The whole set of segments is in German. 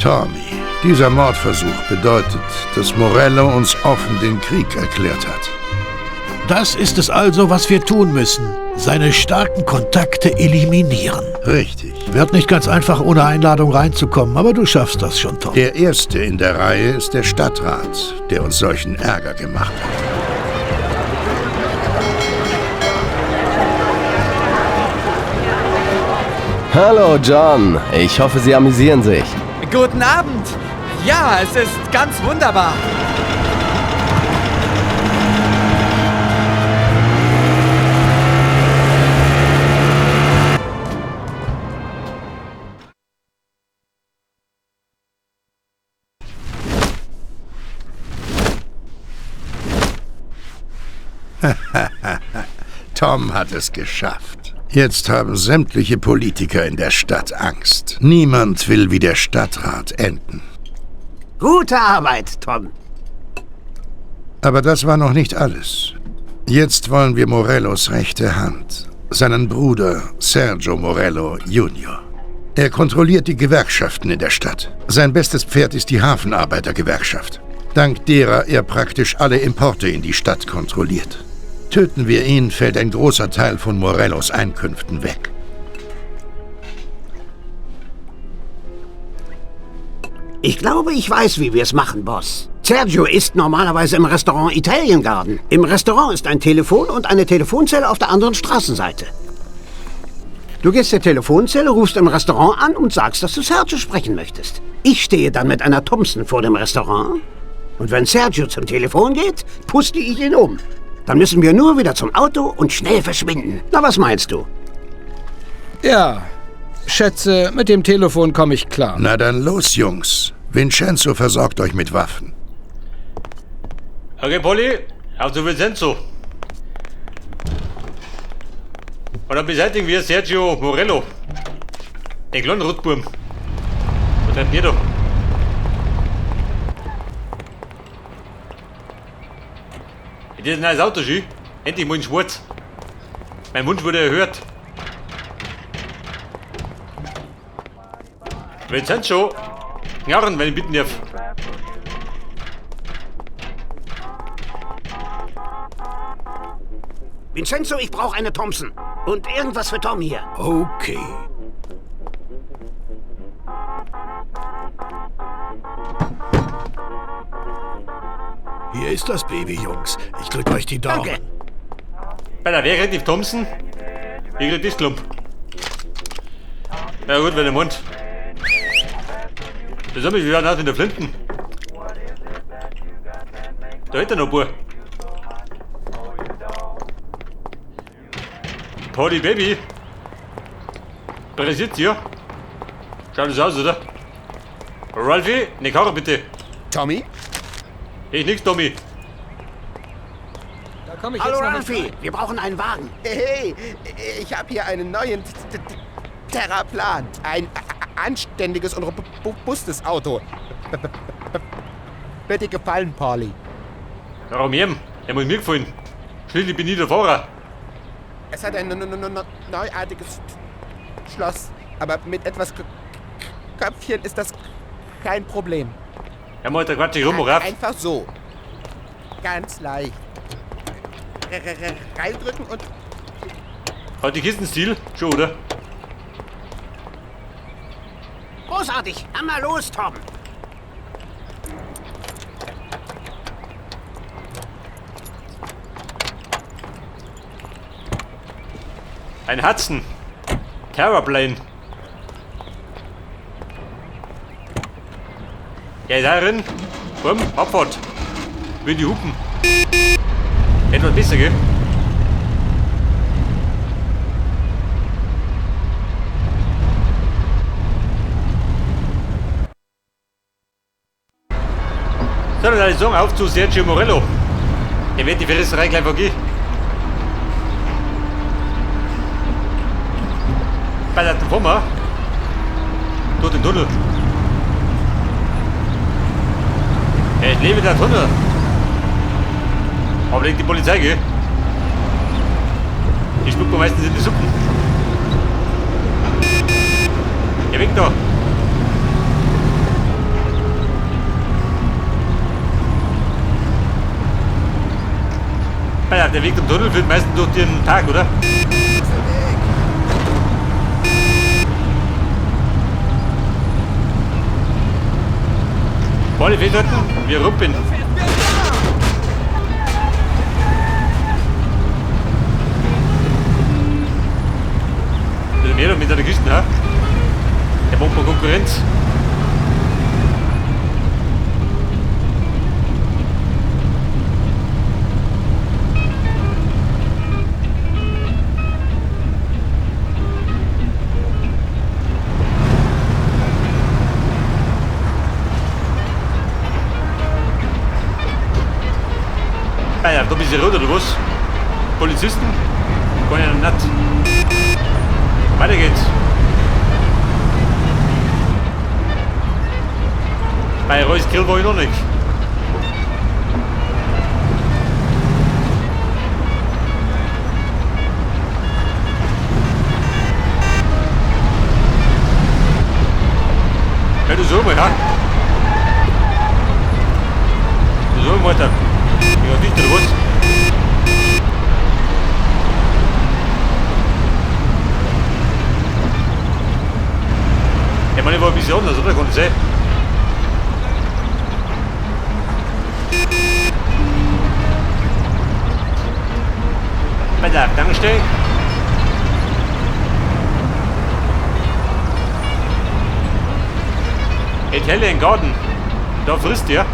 Tommy, dieser Mordversuch bedeutet, dass Morello uns offen den Krieg erklärt hat. Das ist es also, was wir tun müssen. Seine starken Kontakte eliminieren. Richtig. Wird nicht ganz einfach, ohne Einladung reinzukommen, aber du schaffst das schon, Tom. Der Erste in der Reihe ist der Stadtrat, der uns solchen Ärger gemacht hat. Hallo, John. Ich hoffe, Sie amüsieren sich. Guten Abend. Ja, es ist ganz wunderbar. Tom hat es geschafft. Jetzt haben sämtliche Politiker in der Stadt Angst. Niemand will wie der Stadtrat enden. Gute Arbeit, Tom. Aber das war noch nicht alles. Jetzt wollen wir Morellos rechte Hand, seinen Bruder Sergio Morello Jr. Er kontrolliert die Gewerkschaften in der Stadt. Sein bestes Pferd ist die Hafenarbeitergewerkschaft, dank derer er praktisch alle Importe in die Stadt kontrolliert. Töten wir ihn, fällt ein großer Teil von Morellos Einkünften weg. Ich glaube, ich weiß, wie wir es machen, Boss. Sergio isst normalerweise im Restaurant Italian Garden. Im Restaurant ist ein Telefon und eine Telefonzelle auf der anderen Straßenseite. Du gehst der Telefonzelle, rufst im Restaurant an und sagst, dass du Sergio sprechen möchtest. Ich stehe dann mit einer Thompson vor dem Restaurant. Und wenn Sergio zum Telefon geht, puste ich ihn um. Dann müssen wir nur wieder zum Auto und schnell verschwinden. Na, was meinst du? Ja, schätze, mit dem Telefon komme ich klar. Na dann los, Jungs. Vincenzo versorgt euch mit Waffen. Okay, Polly, auf zu Vincenzo. Und dann beseitigen wir Sergio Morello. Den kleinen Rotbuben. Was habt ihr da? Das ist ein neues Auto, schön. Endlich mal in schwarz. Mein Wunsch wurde erhört. Vincenzo, knarren, wenn ich bitten darf. Vincenzo, ich brauche eine Thompson. Und irgendwas für Tom hier. Okay. Hier ist das Baby, Jungs. Ich drück euch die Daumen. Danke. Bei der Wehre Thompson, ich krieg das Klump. Ja gut, wenn der Mund. Das haben wir wieder aus in der Flinten. Da hält er noch ein paar. Party Baby. Präsent hier. Schaut das aus, oder? Ralphie, ne Karre bitte. Tommy? Ich nix, Tommy. Da komme ich Hallo, jetzt noch Ralphie. nicht rein. Wir brauchen einen Wagen. Hey, ich habe hier einen neuen Terraplan. Ein anständiges und robustes Auto. Wird dir gefallen, Pauli? Warum ihm? Er muss mir gefallen. Schließlich bin ich der Fahrer. Es hat ein neuartiges Schloss, aber mit etwas Köpfchen ist das kein Problem. Er macht der Quatsch rum, raff. Einfach so. Ganz leicht. Reindrücken und... Hat die Kistenstil? Schon, oder? Großartig. Dann mal los, Tom. Ein Hudson. Terraplane. Ja, ist darin. Bumm, Abfahrt. Will die Hupen. Etwas besser, gell? So, dann würde ich sagen, auf zu Sergio Morello. Der wird die Verrisserei gleich vergehen. Bei der Firma. Durch den Tunnel. Ich lebe der Tunnel. Aber legt die Polizei, gell? Die spuckt meistens in die Suppen. Geh weg da. der Weg zum Tunnel führt meistens durch den Tag, oder? Beide festhalten, wir rumpeln. Das ist mehr mit der Kiste, ha? Der Bomber Konkurrenz. Ah ja, da bist du rot oder was? Polizisten? Kann ja nicht. Weiter geht's. Bei Reus Grill war ich noch nicht. Ja, du so mal, ha? Du so mal, Alter. Ja, nicht oder was? Ich meine, ich war ein bisschen anders, oder? Kann ich sein? Bei der Tankstelle. Italian Garden. Da frisst ihr.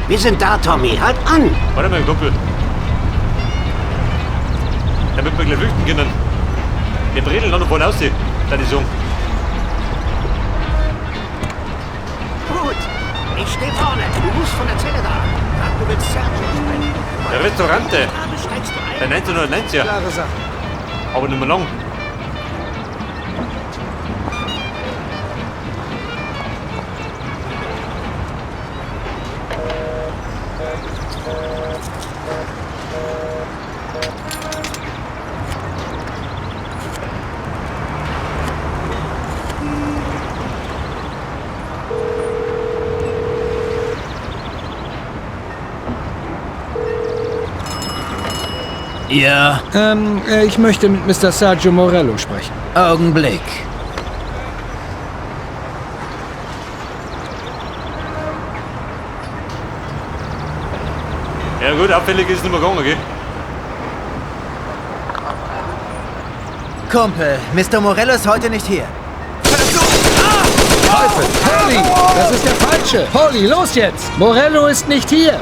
Wir sind da, Tommy. Halt an! Warte mal, Kumpel. Damit wir gleich flüchten können. Wir bredeln noch voll aus, da die Song. Gut. Ich stehe vorne. Du musst von der Zelle da. Sag, du willst Sergio sprechen. Der Restaurante. Steigst du Der ein? 1990er. Klare Sache. Aber nicht mehr lang. Ja, Ich möchte mit Mr. Sergio Morello sprechen. Augenblick. Ja gut, abfällig ist es nicht mehr gegangen, gell? Kumpel, Mr. Morello ist heute nicht hier. Teufel! Polly! Das ist der Falsche! Polly, los jetzt! Morello ist nicht hier!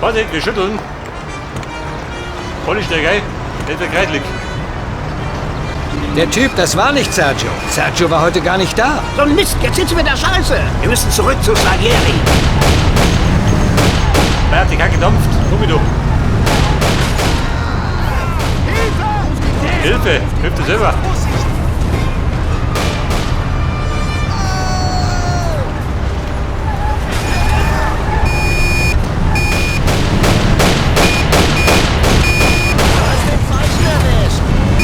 Vorsicht, wir schütteln. Voll ist der geil. Der ist der kreidlich. Der Typ, das war nicht Sergio. Sergio war heute gar nicht da. So ein Mist, jetzt sitzen wir in der Scheiße. Wir müssen zurück zu Slagieri. Er hat die Kacke gedampft. Komm mit du. Hilfe! Hilf dir selber!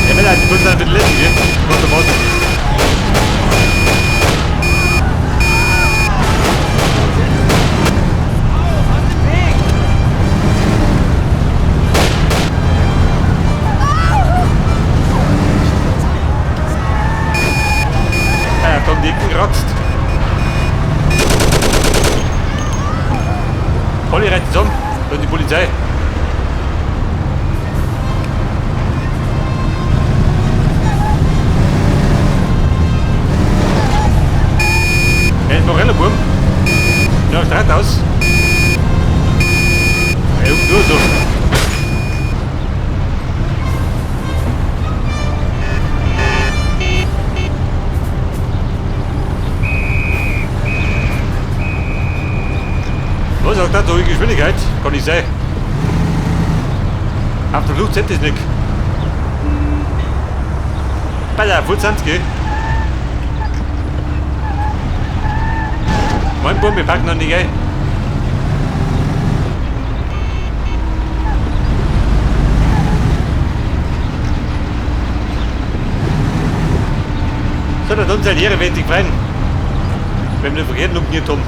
Ja, wenn er die Bund dann mit Listen geht, kommt er raus. Tom Dicken kratzt. Polly rennt zusammen, und die Polizei. Er ist Morello, Burm. Ja, Streit aus. Ja, nur so. Was sagt das? So hohe Geschwindigkeit? Kann nicht sein. Auf der Flucht zählt das nicht. Bei der Full 20. Mein Bum, wir packen noch nicht ein. So, dann tun sie halt ihre Wette freien. Wenn wir den verkehrten umgekehrt haben.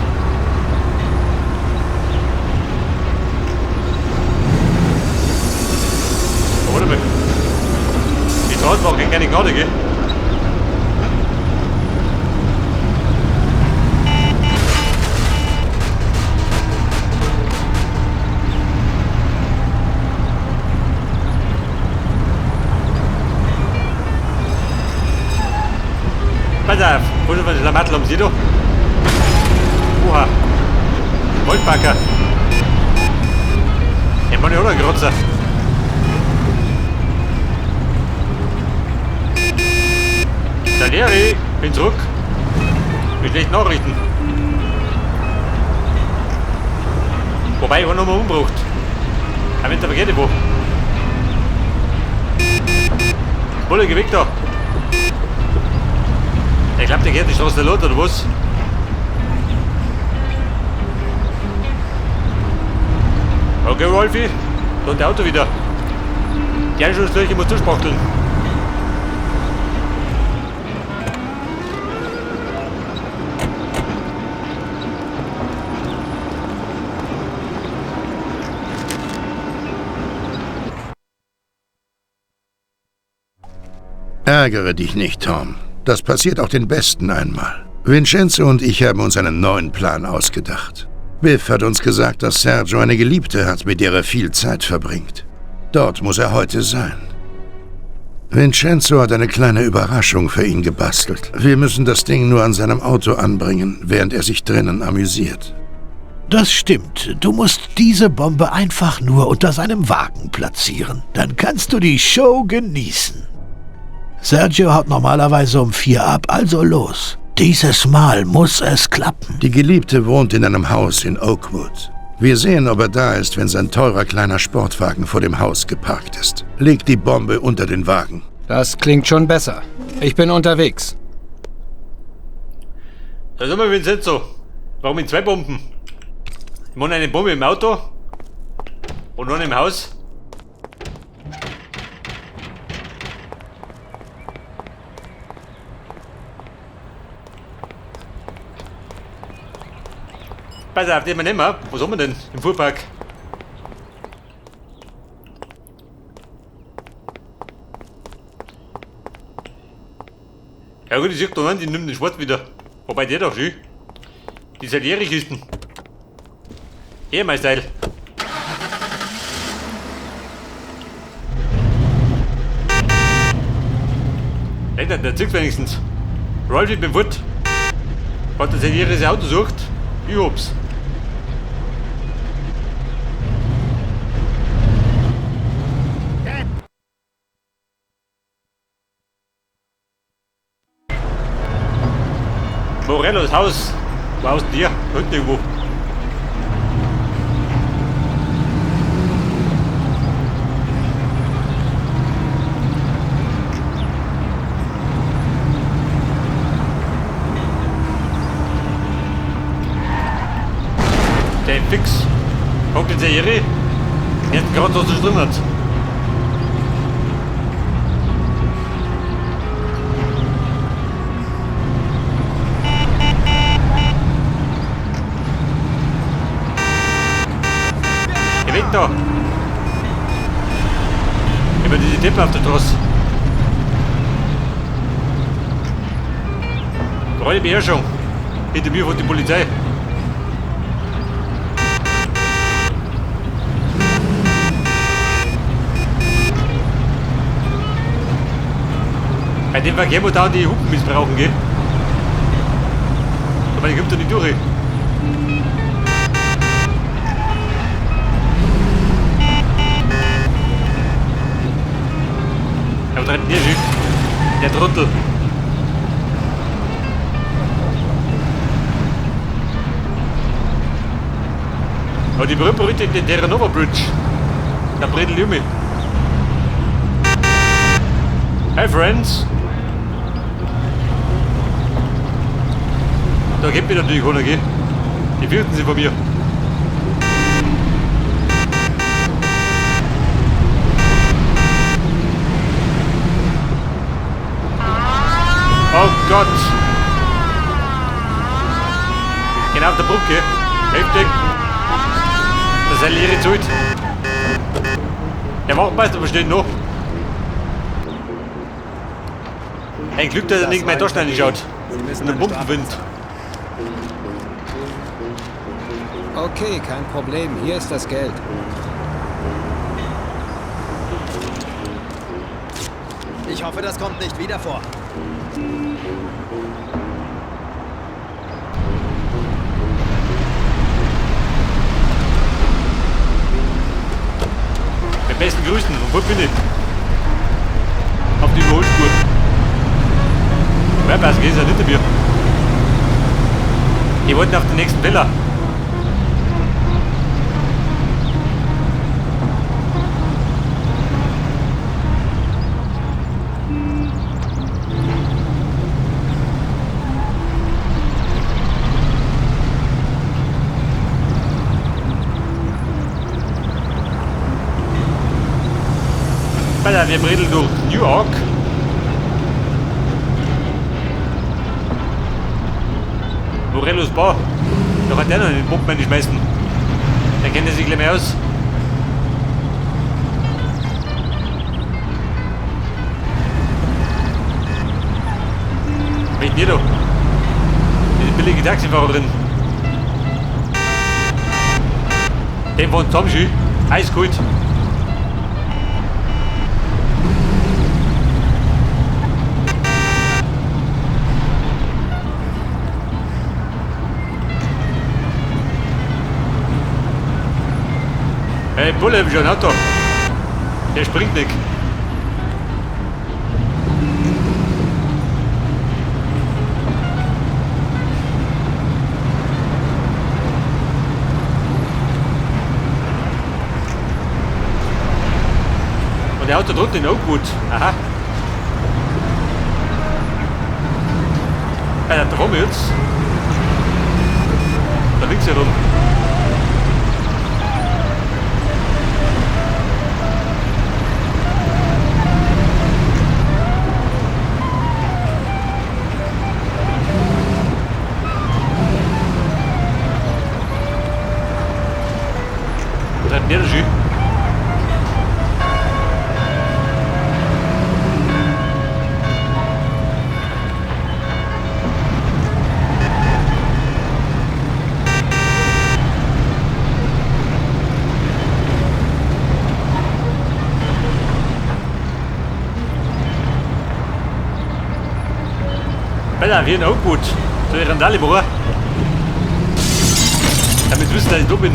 Warte mal. Die Straßenbahn kann keine Gnade gehen. Pass auf, wo ist der Mattel am Sido? Oha. Waldbacker. Ich meine, oder Grotzer. Salieri, bin zurück. Mit schlechten Nachrichten. Wobei, ich war nochmal umgebracht. Ein Winter vergeht ich wo. Bulle, geh weg da. Ich glaub, der geht die Straße los, oder was? Okay, Rolfi, dann der Auto wieder. Die Einstellungslöcher muss durchspachteln. Ärgere dich nicht, Tom. Das passiert auch den Besten einmal. Vincenzo und ich haben uns einen neuen Plan ausgedacht. Biff hat uns gesagt, dass Sergio eine Geliebte hat, mit der er viel Zeit verbringt. Dort muss er heute sein. Vincenzo hat eine kleine Überraschung für ihn gebastelt. Wir müssen das Ding nur an seinem Auto anbringen, während er sich drinnen amüsiert. Das stimmt. Du musst diese Bombe einfach nur unter seinem Wagen platzieren. Dann kannst du die Show genießen. Sergio haut normalerweise um 4 ab, also los. Dieses Mal muss es klappen. Die Geliebte wohnt in einem Haus in Oakwood. Wir sehen, ob er da ist, wenn sein teurer kleiner Sportwagen vor dem Haus geparkt ist. Leg die Bombe unter den Wagen. Das klingt schon besser. Ich bin unterwegs. Da sind wir, Vincenzo. Warum in 2 Bomben? Ich meine eine Bombe im Auto und eine im Haus. Pass auf, den wir nehmen. Was haben wir denn im Fuhrpark? Ja gut, ich sehe da an, die nimmt den Schwarz wieder. Wobei der doch schön. Die Salieri-Kisten. Hier, mein Style. Hey, der zieht wenigstens. Rolf, ich bin fort. Hat der Salieri sein Auto sucht? Ich hab's. Morellos Haus. Wo aus dir? Unten irgendwo. Der ist fix. Onkel Salieri. Er hat gerade was drin hat. Geh weg da! Über diese Deppe auf der Straße. Rolle Beherrschung. Hinter mir von der Polizei. Bei dem Verkehr muss da die Hupen missbrauchen, gell? Aber die kommt doch nicht durch. Aber da rennt der Schiff. Der Trottel. Aber die berühmte in der Terranova Bridge. Da bredelt die um mich. Hi friends! Da geht mir natürlich keiner, gell? Die fürchten sich von mir. Oh Gott! Genau auf der Brücke. Heftig. Das ist eine leere Zeit. Der Wachtmeister besteht noch. Ein Glück, dass er nicht mehr Taschen reinschaut. Sie müssen Und der eine Pumpenwind. Okay, kein Problem. Hier ist das Geld. Ich hoffe, das kommt nicht wieder vor. Mit besten Grüßen. Und wo bin ich? Auf die Überholspur. Wer passt, geht es ja hinter mir. Die wollten auf den nächsten Villa. Alter, wir bredeln durch New York. Morellos Bar. Da hat der noch den Pumpen nicht schmeißen. Der kennt sich gleich mehr aus. Welchen hier da? Diese billige Taxifahrer drin. Den von Tom Schü. Eiskalt. Hey, Bulle, hab ich schon ein Auto. Der springt nicht. Und der Auto drunten auch gut. Aha. Ja, da rum jetzt. Da links herum. Der Jus. Bella, wir sind auch gut. So eine Randale, Bruder. Damit wissen, dass ich da bin.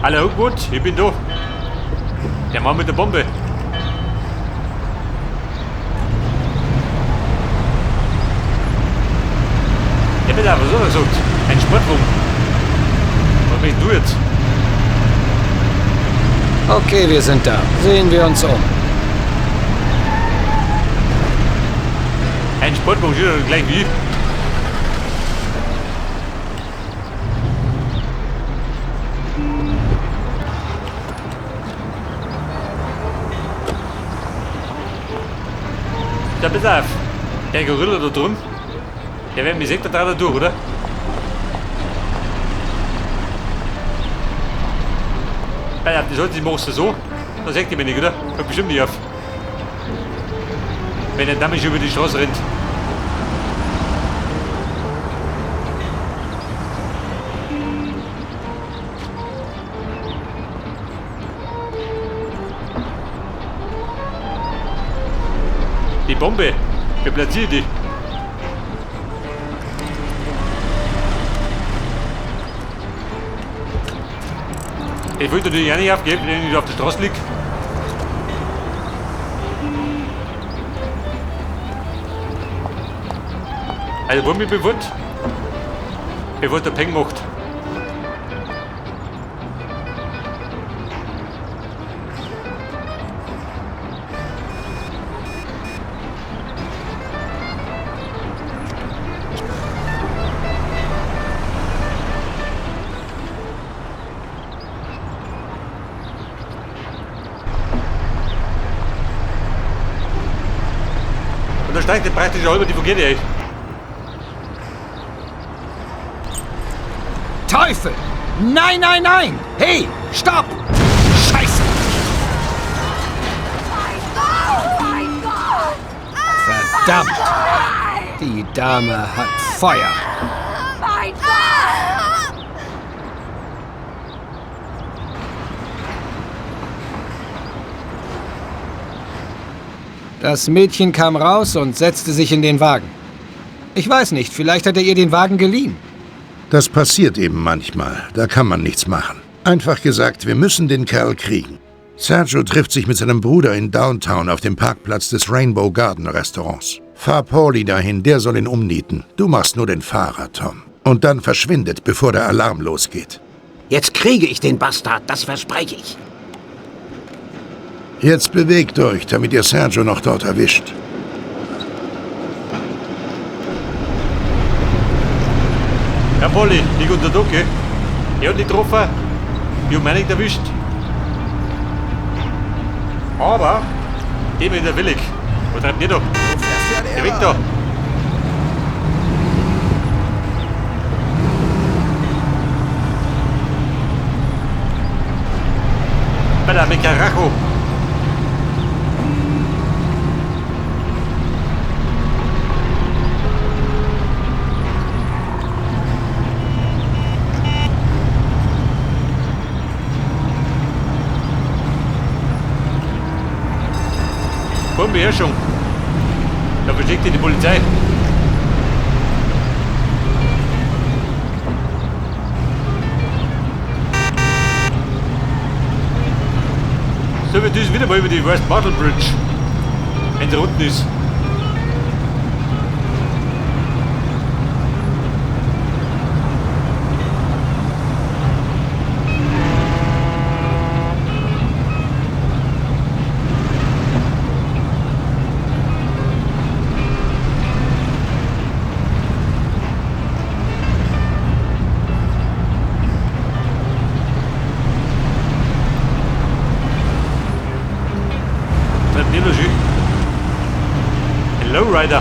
Alle auch gut, ich bin da. Der Mann mit der Bombe. Ja bitte, was soll er gesagt? Ein Sportwagen. Was möchtest du jetzt? Okay, wir sind da. Sehen wir uns um. Ein Sportwagen steht doch gleich wie ich. Ja, pass auf. Der Gorilla da drüben, der wird mich sicher da durch, oder? Ja, das heißt, ich mach's so, dann sagt ihr mich nicht, oder? Hört bestimmt nicht auf. Wenn der Dame über die Straße rennt. Die Bombe, wer platziert die? Ich wollte natürlich auch nicht aufgeben, wenn ich auf der Straße liege. Also wo mich bevor der Peng macht. Und da steigt der praktisch halber die Vogette ein. Teufel! Nein, nein, nein! Hey, stopp! Verdammt! Die Dame hat Feuer. Mein Gott! Das Mädchen kam raus und setzte sich in den Wagen. Ich weiß nicht, vielleicht hat er ihr den Wagen geliehen. Das passiert eben manchmal. Da kann man nichts machen. Einfach gesagt, wir müssen den Kerl kriegen. Sergio trifft sich mit seinem Bruder in Downtown auf dem Parkplatz des Rainbow Garden Restaurants. Fahr Pauli dahin, der soll ihn umnieten. Du machst nur den Fahrer, Tom. Und dann verschwindet, bevor der Alarm losgeht. Jetzt kriege ich den Bastard, das verspreche ich. Jetzt bewegt euch, damit ihr Sergio noch dort erwischt. Ja, Polly, lieg unter Druck, gell? Ich hab nicht getroffen. Ich hab mich nicht erwischt. Aber, dem in der Willig. Wo treibt ihr da? Der Weg da. Bei der Mecarajo. Beherrschung. Da verschickt die Polizei. So, wir düsen wieder mal über die West Martel Bridge. Wenn sie unten ist. Lowrider.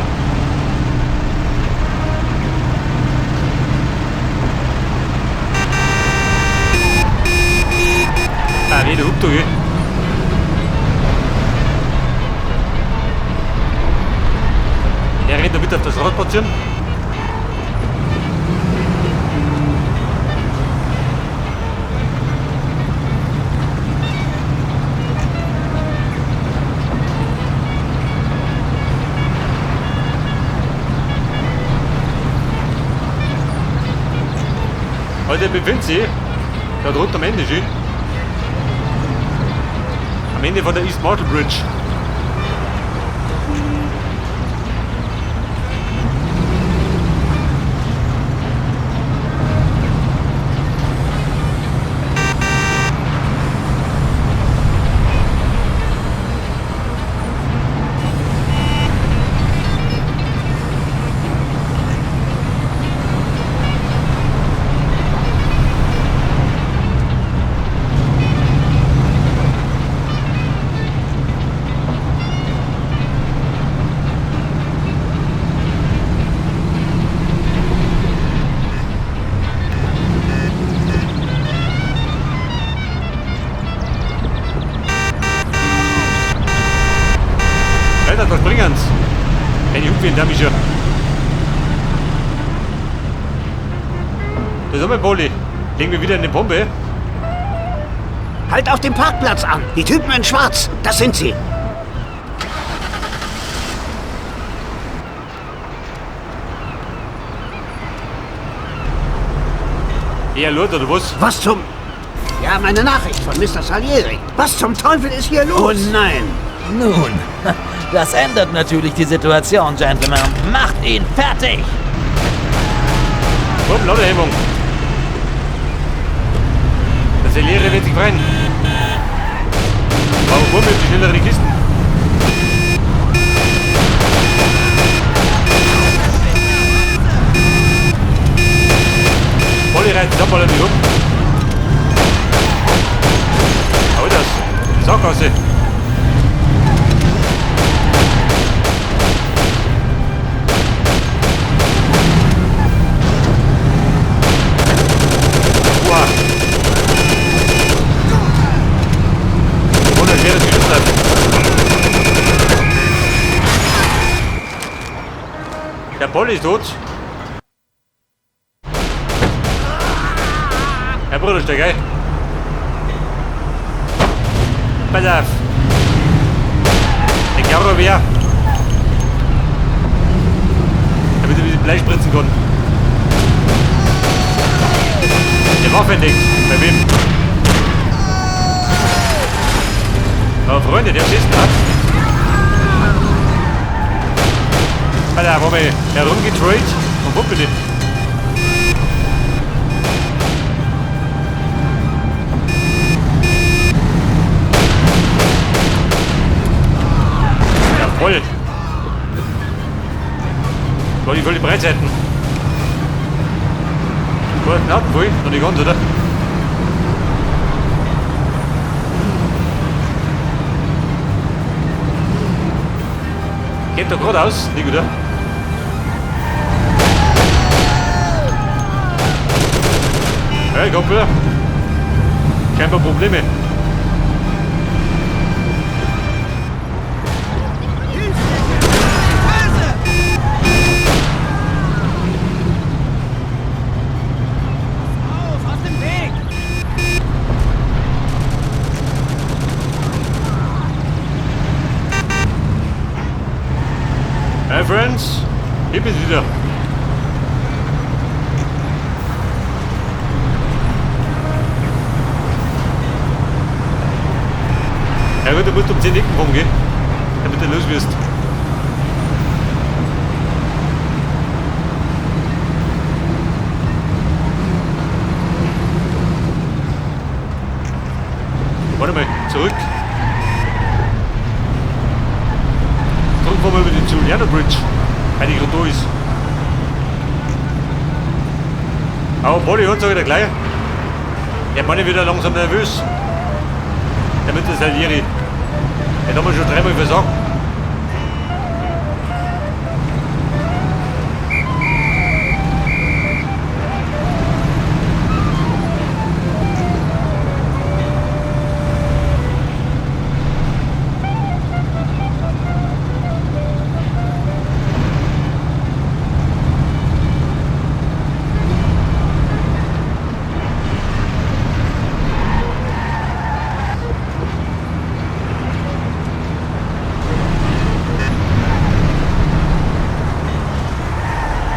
Ah, nee, der hupt doch, gell? Der rennt da mit auf das Rad spazieren. Der befindet sich da drunten am Ende schon. Am Ende von der East Martel Bridge. Was bringen's? Wenn ich umgehen, darf ich schon. Da sind wir, Polly. Legen wir wieder eine Bombe. Halt auf dem Parkplatz an. Die Typen in Schwarz, das sind sie. Eher Lord oder was? Was zum... Ja, meine Nachricht von Mr. Salieri. Was zum Teufel ist hier los? Oh nein. Nun, das ändert natürlich die Situation, Gentlemen. Macht ihn fertig! Komm, Ladehemmung. Das Salieri wird sich freuen. Warum kommen die schnelleren Kisten? Polly reißt das Abfall nicht um. Hau das. Sackgasse. Paul ist tot. Herr Bruder, steig ein. Pass auf. Ich glaube, wer. Damit er ein bisschen Blei spritzen kann. Die Waffe entdeckt. Bei wem? Aber Freunde, der schießt ab. Alter, wo wir herumgetrollt und wuppelt ihn. Jawohl. Ich will die Breitseiten. Guten Abend, wohl? Noch nicht ganz, oder? Geht doch gerade aus, nicht oder? Hey, Kumpel. Kein paar Probleme. Hey Friends, hier bin ich wieder. Ja gut, du musst um 10 Ecken kommen, gell? Damit du los wirst. Warte mal, zurück. Fahren wir über die Juliana Bridge, weil die gerade da ist. Aber Polly hat sag ich dir gleich. Der Mann ist wieder langsam nervös. Damit das Allieri. Den haben wir schon dreimal versagt.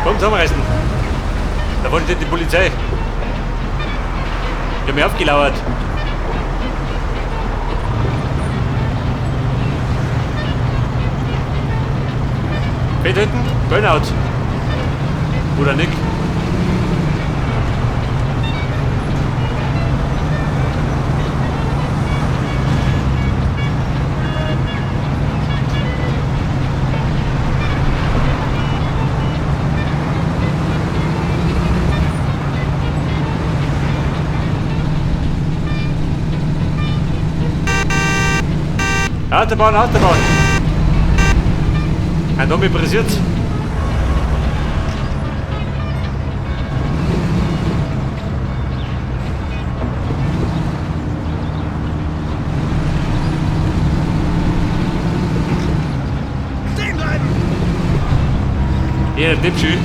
Komm, zusammenreißen. Da vorne steht die Polizei. Die haben mich aufgelauert. Wer hinten? Burnout. Oder Nick. Autobahn, Autobahn. Ein Dummi pressiert. Stehen bleiben! Hier, Dipschü.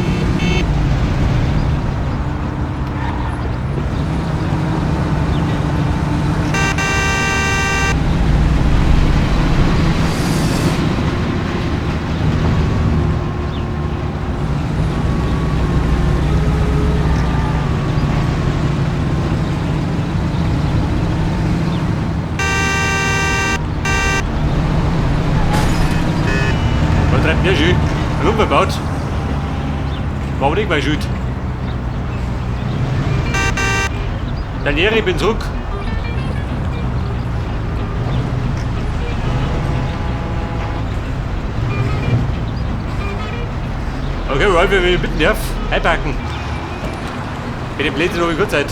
Ja, Jü. Lumpenbaut. Warum nicht bei Jüt? Danieri, ich bin zurück. Okay, Rolf, wir bitten darf. Einpacken. Mit dem Blödsinn habe ich gut Zeit.